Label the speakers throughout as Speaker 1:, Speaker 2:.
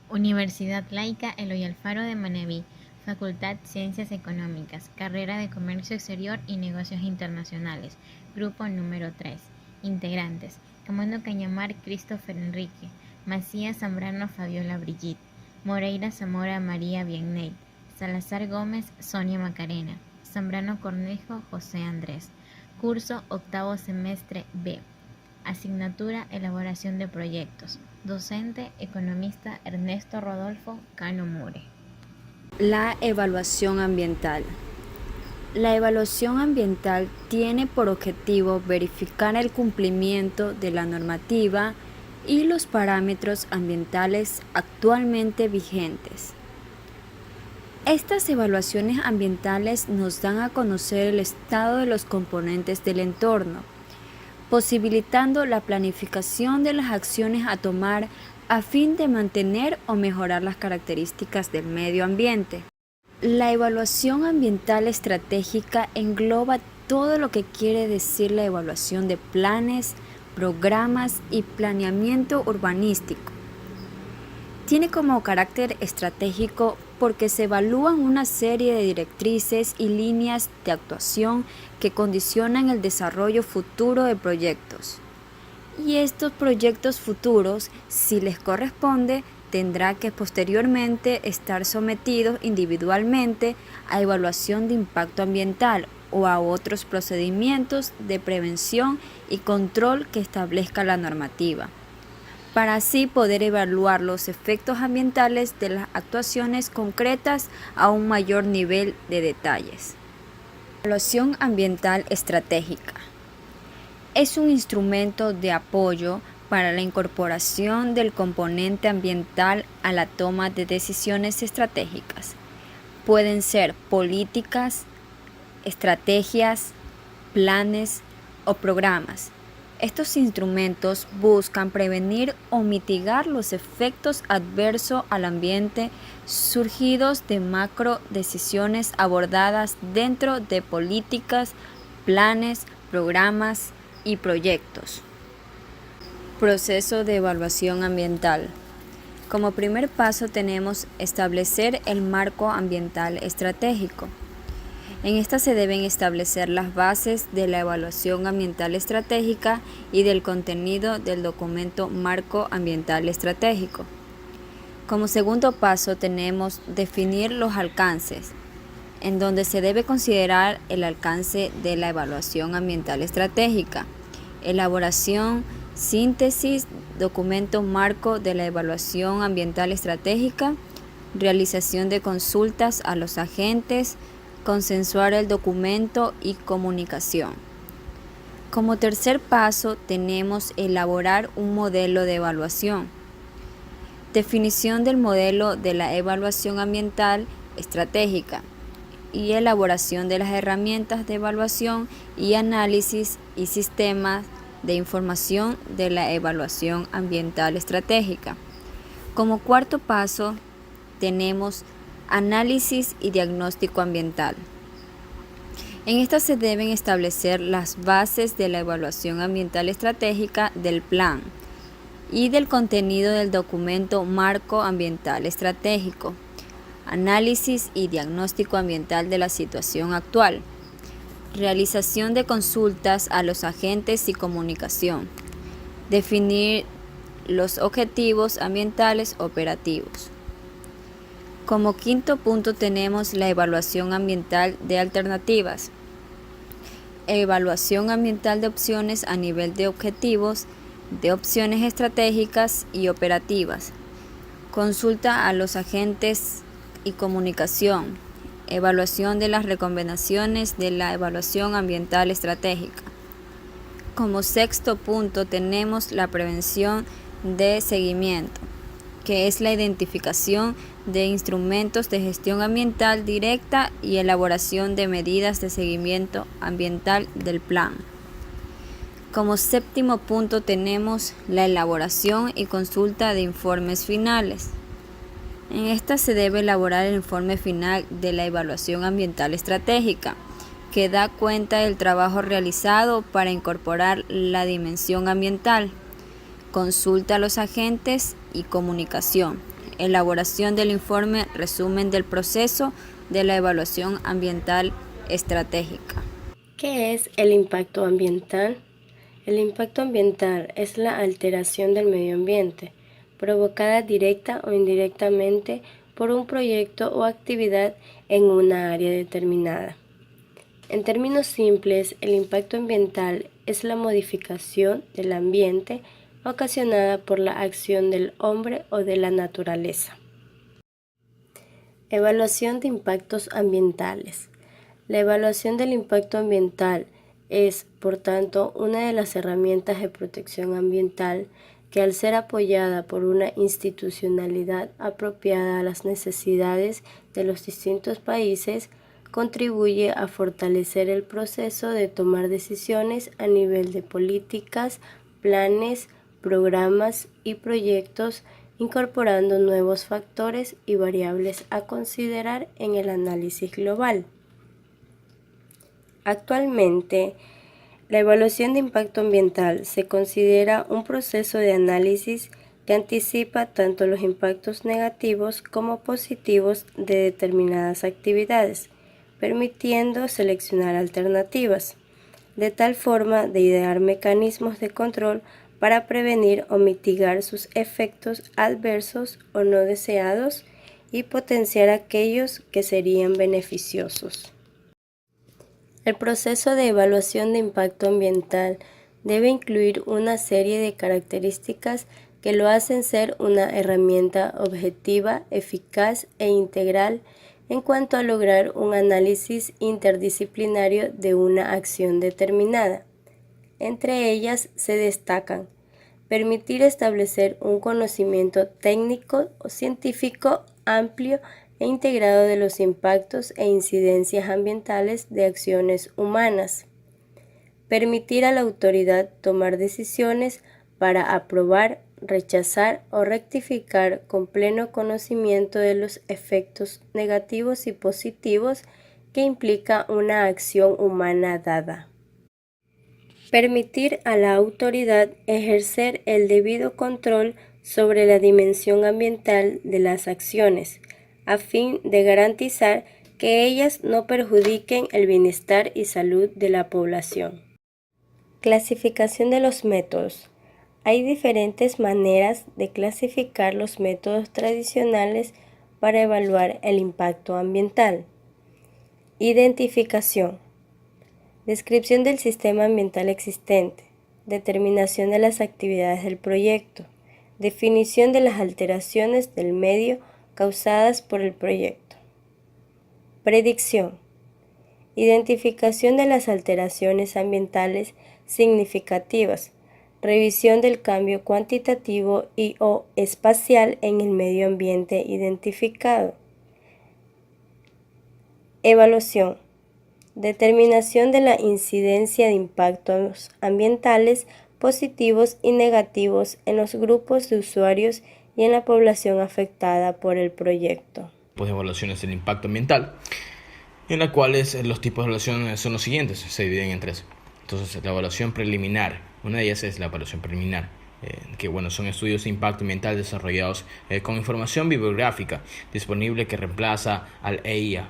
Speaker 1: Universidad Laica Eloy Alfaro de Manabí, Facultad Ciencias Económicas, Carrera de Comercio Exterior y Negocios Internacionales, Grupo número 3. Integrantes: Camando Cañamar Christopher Enrique, Macías Zambrano Fabiola Brigitte, Moreira Zamora María Vianney, Salazar Gómez Sonia Macarena, Zambrano Cornejo José Andrés. Curso octavo semestre B. Asignatura Elaboración de Proyectos. Docente, economista Ernesto Rodolfo Cano Mure.
Speaker 2: La evaluación ambiental. La evaluación ambiental tiene por objetivo verificar el cumplimiento de la normativa y los parámetros ambientales actualmente vigentes. Estas evaluaciones ambientales nos dan a conocer el estado de los componentes del entorno, posibilitando la planificación de las acciones a tomar a fin de mantener o mejorar las características del medio ambiente. La evaluación ambiental estratégica engloba todo lo que quiere decir la evaluación de planes, programas y planeamiento urbanístico. Tiene como carácter estratégico porque se evalúan una serie de directrices y líneas de actuación que condicionan el desarrollo futuro de proyectos. Y estos proyectos futuros, si les corresponde, tendrá que posteriormente estar sometidos individualmente a evaluación de impacto ambiental o a otros procedimientos de prevención y control que establezca la normativa, para así poder evaluar los efectos ambientales de las actuaciones concretas a un mayor nivel de detalles. Evaluación ambiental estratégica. Es un instrumento de apoyo para la incorporación del componente ambiental a la toma de decisiones estratégicas. Pueden ser políticas, estrategias, planes o programas. Estos instrumentos buscan prevenir o mitigar los efectos adversos al ambiente surgidos de macro decisiones abordadas dentro de políticas, planes, programas y proyectos. Proceso de evaluación ambiental. Como primer paso tenemos establecer el marco ambiental estratégico. En esta se deben establecer las bases de la evaluación ambiental estratégica y del contenido del documento Marco Ambiental Estratégico. Como segundo paso tenemos definir los alcances, en donde se debe considerar el alcance de la evaluación ambiental estratégica, elaboración, síntesis, documento marco de la evaluación ambiental estratégica, realización de consultas a los agentes, consensuar el documento y comunicación. Como tercer paso tenemos elaborar un modelo de evaluación. Definición del modelo de la evaluación ambiental estratégica y elaboración de las herramientas de evaluación y análisis y sistemas de información de la evaluación ambiental estratégica. Como cuarto paso tenemos análisis y diagnóstico ambiental. En esta se deben establecer las bases de la evaluación ambiental estratégica del plan y del contenido del documento Marco Ambiental Estratégico, análisis y diagnóstico ambiental de la situación actual, realización de consultas a los agentes y comunicación, definir los objetivos ambientales operativos. Como quinto punto tenemos la evaluación ambiental de alternativas, evaluación ambiental de opciones a nivel de objetivos, de opciones estratégicas y operativas, consulta a los agentes y comunicación, evaluación de las recomendaciones de la evaluación ambiental estratégica. Como sexto punto tenemos la prevención de seguimiento, que es la identificación de instrumentos de gestión ambiental directa y elaboración de medidas de seguimiento ambiental del plan. Como séptimo punto tenemos la elaboración y consulta de informes finales. En esta se debe elaborar el informe final de la evaluación ambiental estratégica, que da cuenta del trabajo realizado para incorporar la dimensión ambiental, consulta a los agentes y comunicación, Elaboración del informe resumen del proceso de la evaluación ambiental estratégica.
Speaker 3: ¿Qué es el impacto ambiental? El impacto ambiental es la alteración del medio ambiente, provocada directa o indirectamente por un proyecto o actividad en una área determinada. En términos simples, el impacto ambiental es la modificación del ambiente ocasionada por la acción del hombre o de la naturaleza. Evaluación de impactos ambientales. La evaluación del impacto ambiental es, por tanto, una de las herramientas de protección ambiental que, al ser apoyada por una institucionalidad apropiada a las necesidades de los distintos países, contribuye a fortalecer el proceso de tomar decisiones a nivel de políticas, planes, programas y proyectos, incorporando nuevos factores y variables a considerar en el análisis global. Actualmente, la evaluación de impacto ambiental se considera un proceso de análisis que anticipa tanto los impactos negativos como positivos de determinadas actividades, permitiendo seleccionar alternativas, de tal forma de idear mecanismos de control para prevenir o mitigar sus efectos adversos o no deseados y potenciar aquellos que serían beneficiosos. El proceso de evaluación de impacto ambiental debe incluir una serie de características que lo hacen ser una herramienta objetiva, eficaz e integral en cuanto a lograr un análisis interdisciplinario de una acción determinada. Entre ellas se destacan: permitir establecer un conocimiento técnico o científico amplio e integrado de los impactos e incidencias ambientales de acciones humanas. Permitir a la autoridad tomar decisiones para aprobar, rechazar o rectificar con pleno conocimiento de los efectos negativos y positivos que implica una acción humana dada. Permitir a la autoridad ejercer el debido control sobre la dimensión ambiental de las acciones, a fin de garantizar que ellas no perjudiquen el bienestar y salud de la población. Clasificación de los métodos. Hay diferentes maneras de clasificar los métodos tradicionales para evaluar el impacto ambiental. Identificación. Descripción del sistema ambiental existente. Determinación de las actividades del proyecto. Definición de las alteraciones del medio causadas por el proyecto. Predicción. Identificación de las alteraciones ambientales significativas. Revisión del cambio cuantitativo y o espacial en el medio ambiente identificado. Evaluación. Determinación de la incidencia de impactos ambientales positivos y negativos en los grupos de usuarios y en la población afectada por el proyecto.
Speaker 4: Pues evaluaciones del impacto ambiental, en las cuales los tipos de evaluación son los siguientes, se dividen en tres. Entonces, la evaluación preliminar, una de ellas es la evaluación preliminar, que son estudios de impacto ambiental desarrollados con información bibliográfica disponible que reemplaza al EIA.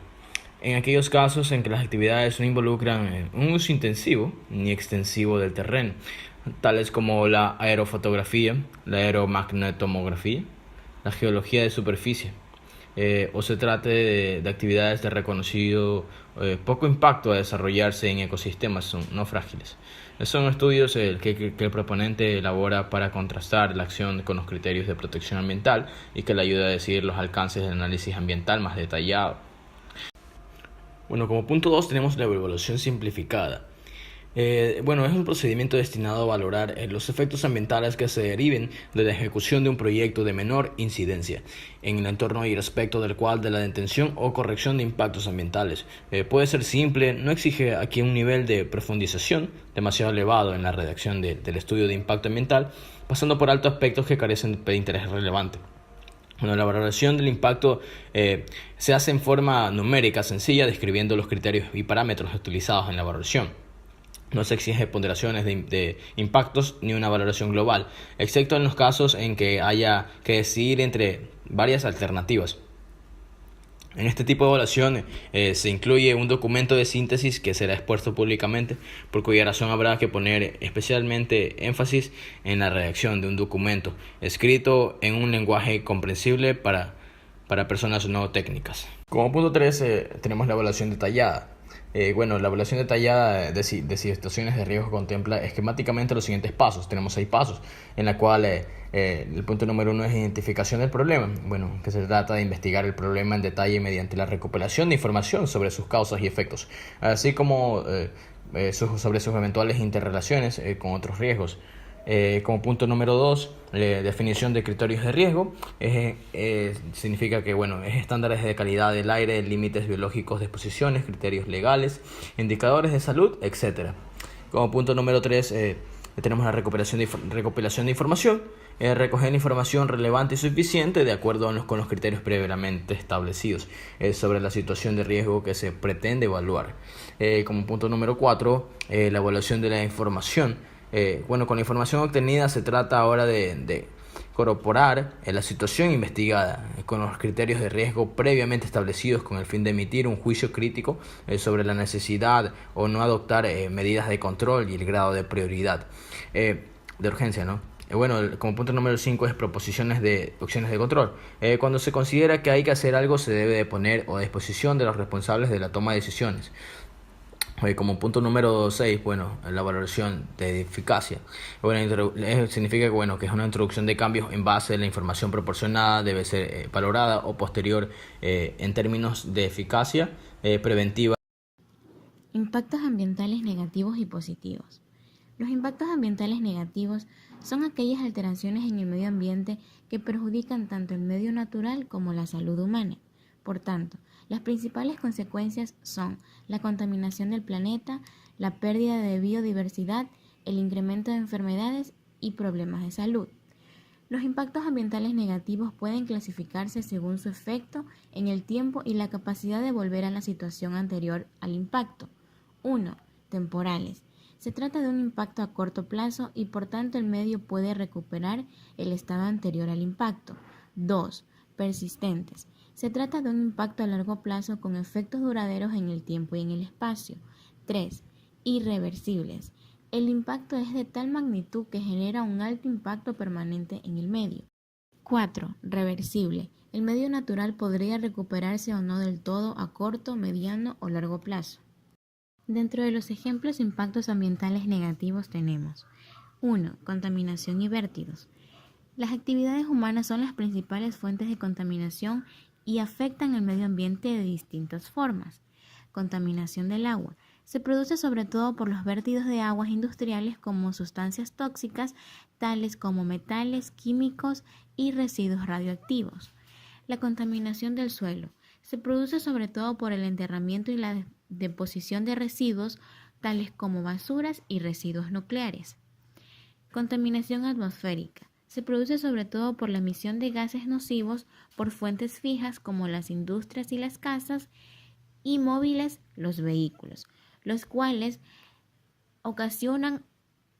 Speaker 4: En aquellos casos en que las actividades no involucran un uso intensivo ni extensivo del terreno, tales como la aerofotografía, la aeromagnetomografía, la geología de superficie, o se trate de actividades de reconocido poco impacto a desarrollarse en ecosistemas no frágiles. Son estudios que el proponente elabora para contrastar la acción con los criterios de protección ambiental y que le ayuda a decidir los alcances del análisis ambiental más detallado. Como punto 2 tenemos la evaluación simplificada. Es un procedimiento destinado a valorar los efectos ambientales que se deriven de la ejecución de un proyecto de menor incidencia en el entorno y respecto del cual de la detención o corrección de impactos ambientales. Puede ser simple, no exige aquí un nivel de profundización demasiado elevado en la redacción del estudio de impacto ambiental, pasando por alto aspectos que carecen de interés relevante. La valoración del impacto se hace en forma numérica sencilla, describiendo los criterios y parámetros utilizados en la evaluación. No se exige ponderaciones de impactos ni una valoración global, excepto en los casos en que haya que decidir entre varias alternativas. En este tipo de evaluación se incluye un documento de síntesis que será expuesto públicamente, por cuya razón habrá que poner especialmente énfasis en la redacción de un documento escrito en un lenguaje comprensible para personas no técnicas. Como punto 3 tenemos la evaluación detallada. La evaluación detallada de situaciones de riesgo contempla esquemáticamente los siguientes pasos. Tenemos 6 pasos, en la cual el punto número 1 es identificación del problema. Que se trata de investigar el problema en detalle mediante la recopilación de información sobre sus causas y efectos, así como sobre sus eventuales interrelaciones con otros riesgos. Como punto número 2, definición de criterios de riesgo. Significa que es estándares de calidad del aire, límites biológicos de exposiciones, criterios legales, indicadores de salud, etc. Como punto número 3, tenemos la recopilación de información. Recoger información relevante y suficiente de acuerdo con los criterios previamente establecidos sobre la situación de riesgo que se pretende evaluar. Como punto número 4, la evaluación de la información. Con la información obtenida se trata ahora de corroborar la situación investigada con los criterios de riesgo previamente establecidos, con el fin de emitir un juicio crítico sobre la necesidad o no adoptar medidas de control y el grado de prioridad de urgencia, ¿no? Como punto número 5 es proposiciones de opciones de control. Cuando se considera que hay que hacer algo, se debe de poner a disposición de los responsables de la toma de decisiones. Como punto número 6, la valoración de eficacia. Significa que es una introducción de cambios en base a la información proporcionada, debe ser valorada o posterior en términos de eficacia preventiva.
Speaker 1: Impactos ambientales negativos y positivos. Los impactos ambientales negativos son aquellas alteraciones en el medio ambiente que perjudican tanto el medio natural como la salud humana. Por tanto, las principales consecuencias son la contaminación del planeta, la pérdida de biodiversidad, el incremento de enfermedades y problemas de salud. Los impactos ambientales negativos pueden clasificarse según su efecto en el tiempo y la capacidad de volver a la situación anterior al impacto. 1. Temporales. Se trata de un impacto a corto plazo y por tanto el medio puede recuperar el estado anterior al impacto. 2. Persistentes. Se trata de un impacto a largo plazo con efectos duraderos en el tiempo y en el espacio. 3. Irreversibles. El impacto es de tal magnitud que genera un alto impacto permanente en el medio. 4. Reversible. El medio natural podría recuperarse o no del todo a corto, mediano o largo plazo. Dentro de los ejemplos de impactos ambientales negativos tenemos 1. Contaminación y vértidos. Las actividades humanas son las principales fuentes de contaminación y afectan el medio ambiente de distintas formas. Contaminación del agua. Se produce sobre todo por los vertidos de aguas industriales como sustancias tóxicas, tales como metales, químicos y residuos radioactivos. La contaminación del suelo. Se produce sobre todo por el enterramiento y la deposición de residuos, tales como basuras y residuos nucleares. Contaminación atmosférica. Se produce sobre todo por la emisión de gases nocivos por fuentes fijas como las industrias y las casas, y móviles, los vehículos, los cuales ocasionan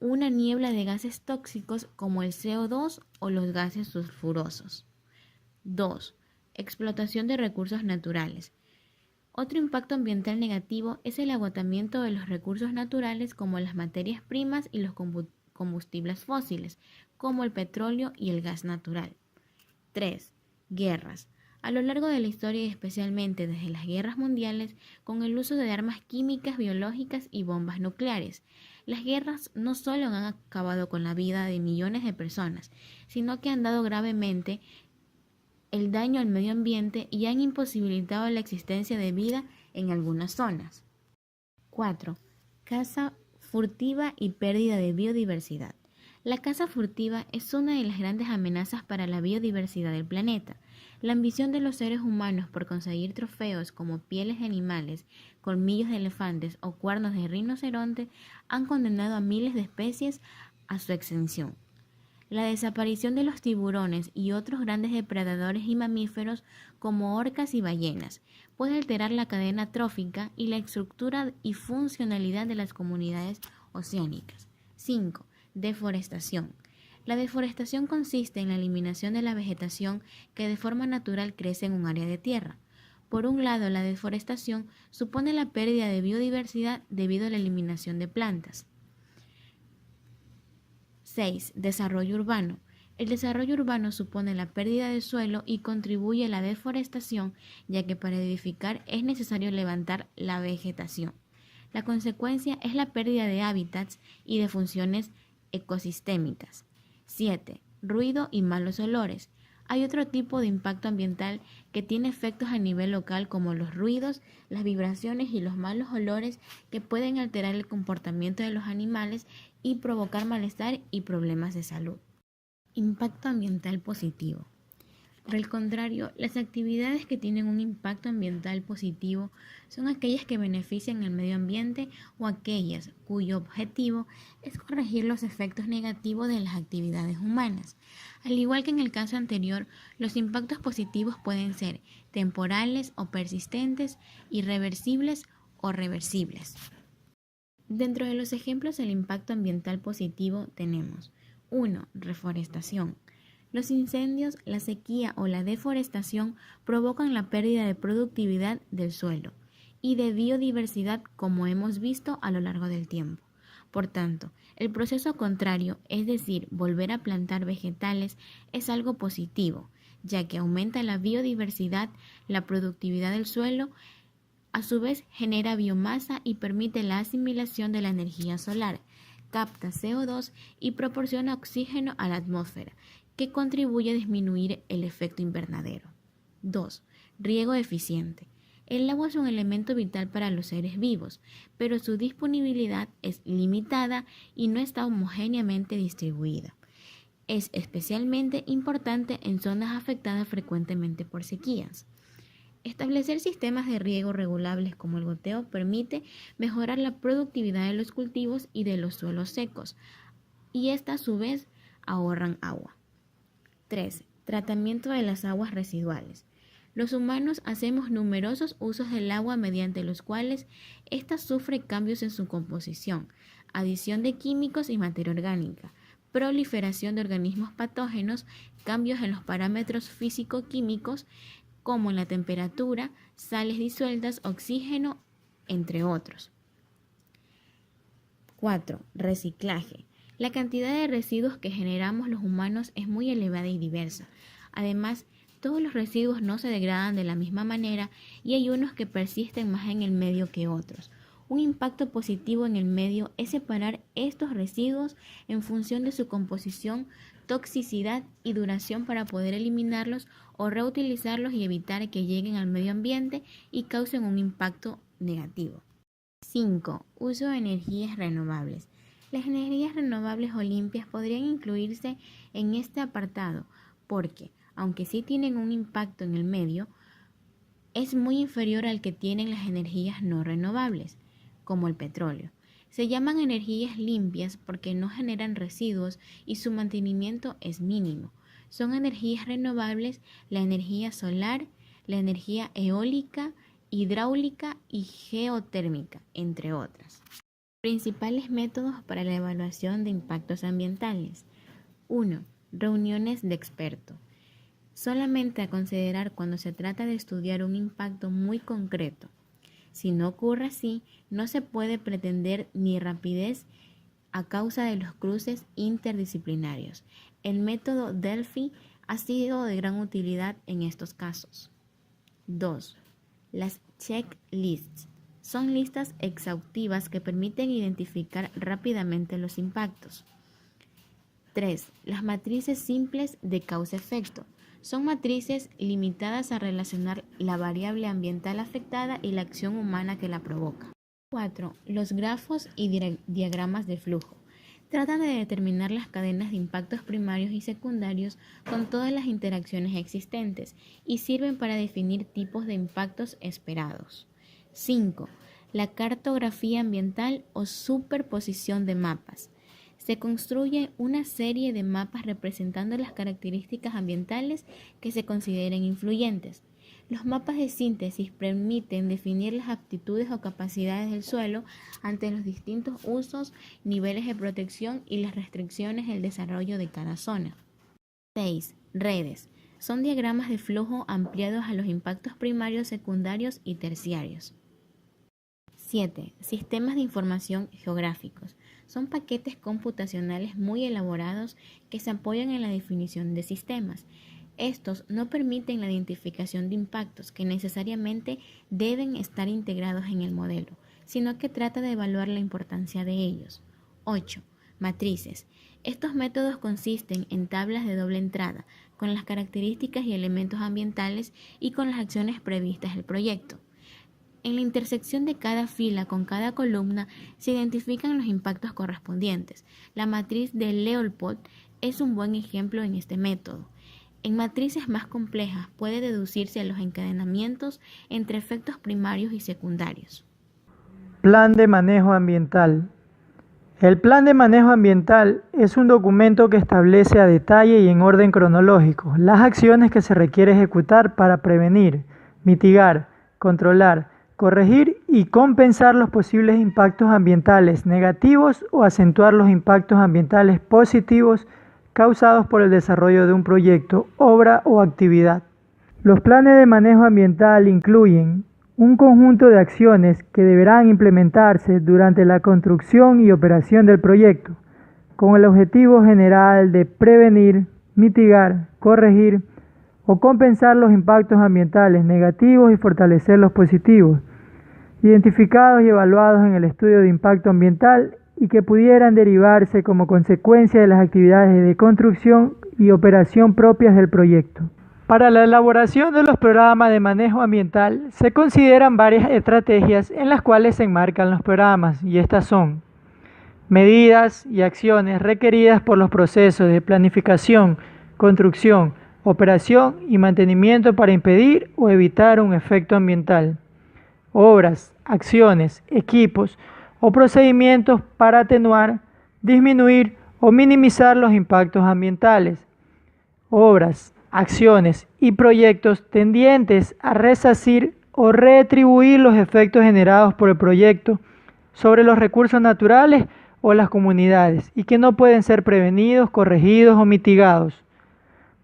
Speaker 1: una niebla de gases tóxicos como el CO2 o los gases sulfurosos. 2. Explotación de recursos naturales. Otro impacto ambiental negativo es el agotamiento de los recursos naturales como las materias primas y los combustibles fósiles, como el petróleo y el gas natural. 3. Guerras. A lo largo de la historia y especialmente desde las guerras mundiales, con el uso de armas químicas, biológicas y bombas nucleares, las guerras no solo han acabado con la vida de millones de personas, sino que han dado gravemente el daño al medio ambiente y han imposibilitado la existencia de vida en algunas zonas. 4. Caza furtiva y pérdida de biodiversidad. La caza furtiva es una de las grandes amenazas para la biodiversidad del planeta. La ambición de los seres humanos por conseguir trofeos como pieles de animales, colmillos de elefantes o cuernos de rinoceronte han condenado a miles de especies a su extinción. La desaparición de los tiburones y otros grandes depredadores y mamíferos como orcas y ballenas puede alterar la cadena trófica y la estructura y funcionalidad de las comunidades oceánicas. 5. Deforestación. La deforestación consiste en la eliminación de la vegetación que de forma natural crece en un área de tierra. Por un lado, la deforestación supone la pérdida de biodiversidad debido a la eliminación de plantas. 6. Desarrollo urbano. El desarrollo urbano supone la pérdida de suelo y contribuye a la deforestación, ya que para edificar es necesario levantar la vegetación. La consecuencia es la pérdida de hábitats y de funciones ecosistémicas. 7. Ruido y malos olores. Hay otro tipo de impacto ambiental que tiene efectos a nivel local como los ruidos, las vibraciones y los malos olores que pueden alterar el comportamiento de los animales y provocar malestar y problemas de salud. Impacto ambiental positivo. Por el contrario, las actividades que tienen un impacto ambiental positivo son aquellas que benefician al medio ambiente o aquellas cuyo objetivo es corregir los efectos negativos de las actividades humanas. Al igual que en el caso anterior, los impactos positivos pueden ser temporales o persistentes, irreversibles o reversibles. Dentro de los ejemplos del impacto ambiental positivo tenemos 1. Reforestación. Los incendios, la sequía o la deforestación provocan la pérdida de productividad del suelo y de biodiversidad como hemos visto a lo largo del tiempo. Por tanto, el proceso contrario, es decir, volver a plantar vegetales, es algo positivo, ya que aumenta la biodiversidad, la productividad del suelo, a su vez genera biomasa y permite la asimilación de la energía solar, capta CO2 y proporciona oxígeno a la atmósfera, que contribuye a disminuir el efecto invernadero. 2. Riego eficiente. El agua es un elemento vital para los seres vivos, pero su disponibilidad es limitada y no está homogéneamente distribuida. Es especialmente importante en zonas afectadas frecuentemente por sequías. Establecer sistemas de riego regulables como el goteo permite mejorar la productividad de los cultivos y de los suelos secos, y esta a su vez ahorran agua. 3. Tratamiento de las aguas residuales. Los humanos hacemos numerosos usos del agua mediante los cuales ésta sufre cambios en su composición, adición de químicos y materia orgánica, proliferación de organismos patógenos, cambios en los parámetros físico-químicos como en la temperatura, sales disueltas, oxígeno, entre otros. 4. Reciclaje. La cantidad de residuos que generamos los humanos es muy elevada y diversa. Además, todos los residuos no se degradan de la misma manera y hay unos que persisten más en el medio que otros. Un impacto positivo en el medio es separar estos residuos en función de su composición, toxicidad y duración para poder eliminarlos o reutilizarlos y evitar que lleguen al medio ambiente y causen un impacto negativo. 5. Uso de energías renovables. Las energías renovables o limpias podrían incluirse en este apartado porque, aunque sí tienen un impacto en el medio, es muy inferior al que tienen las energías no renovables, como el petróleo. Se llaman energías limpias porque no generan residuos y su mantenimiento es mínimo. Son energías renovables la energía solar, la energía eólica, hidráulica y geotérmica, entre otras. Principales métodos para la evaluación de impactos ambientales. 1. Reuniones de expertos. Solamente a considerar cuando se trata de estudiar un impacto muy concreto. Si no ocurre así, no se puede pretender ni rapidez a causa de los cruces interdisciplinarios. El método Delphi ha sido de gran utilidad en estos casos. 2. Las checklists. Son listas exhaustivas que permiten identificar rápidamente los impactos. 3. Las matrices simples de causa-efecto. Son matrices limitadas a relacionar la variable ambiental afectada y la acción humana que la provoca. 4. Los grafos y diagramas de flujo. Tratan de determinar las cadenas de impactos primarios y secundarios con todas las interacciones existentes y sirven para definir tipos de impactos esperados. 5. La cartografía ambiental o superposición de mapas. Se construye una serie de mapas representando las características ambientales que se consideren influyentes. Los mapas de síntesis permiten definir las aptitudes o capacidades del suelo ante los distintos usos, niveles de protección y las restricciones del desarrollo de cada zona. 6. Redes. Son diagramas de flujo ampliados a los impactos primarios, secundarios y terciarios. 7. Sistemas de información geográficos. Son paquetes computacionales muy elaborados que se apoyan en la definición de sistemas. Estos no permiten la identificación de impactos que necesariamente deben estar integrados en el modelo, sino que trata de evaluar la importancia de ellos. 8. Matrices. Estos métodos consisten en tablas de doble entrada, con las características y elementos ambientales y con las acciones previstas del proyecto. En la intersección de cada fila con cada columna se identifican los impactos correspondientes. La matriz de Leopold es un buen ejemplo en este método. En matrices más complejas puede deducirse los encadenamientos entre efectos primarios y secundarios.
Speaker 5: Plan de manejo ambiental. El plan de manejo ambiental es un documento que establece a detalle y en orden cronológico las acciones que se requiere ejecutar para prevenir, mitigar, controlar, corregir y compensar los posibles impactos ambientales negativos o acentuar los impactos ambientales positivos causados por el desarrollo de un proyecto, obra o actividad. Los planes de manejo ambiental incluyen un conjunto de acciones que deberán implementarse durante la construcción y operación del proyecto, con el objetivo general de prevenir, mitigar, corregir o compensar los impactos ambientales negativos y fortalecer los positivos, identificados y evaluados en el estudio de impacto ambiental y que pudieran derivarse como consecuencia de las actividades de construcción y operación propias del proyecto. Para la elaboración de los programas de manejo ambiental se consideran varias estrategias en las cuales se enmarcan los programas, y estas son: medidas y acciones requeridas por los procesos de planificación, construcción, operación y mantenimiento para impedir o evitar un efecto ambiental; obras, acciones, equipos o procedimientos para atenuar, disminuir o minimizar los impactos ambientales; obras, acciones y proyectos tendientes a resarcir o retribuir los efectos generados por el proyecto sobre los recursos naturales o las comunidades y que no pueden ser prevenidos, corregidos o mitigados;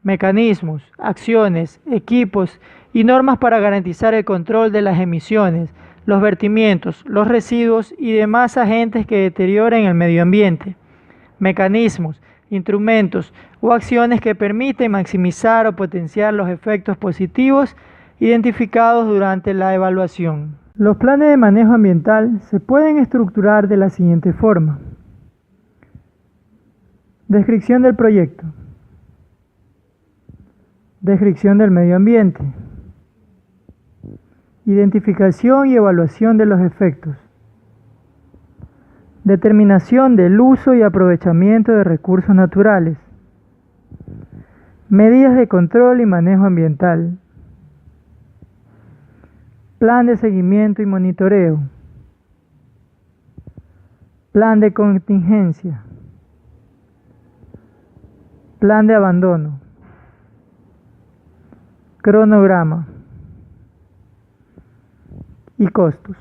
Speaker 5: mecanismos, acciones, equipos y normas para garantizar el control de las emisiones, los vertimientos, los residuos y demás agentes que deterioren el medio ambiente; mecanismos, instrumentos o acciones que permiten maximizar o potenciar los efectos positivos identificados durante la evaluación. Los planes de manejo ambiental se pueden estructurar de la siguiente forma: descripción del proyecto, descripción del medio ambiente, identificación y evaluación de los efectos, determinación del uso y aprovechamiento de recursos naturales, medidas de control y manejo ambiental, plan de seguimiento y monitoreo, plan de contingencia, plan de abandono, cronograma y costos.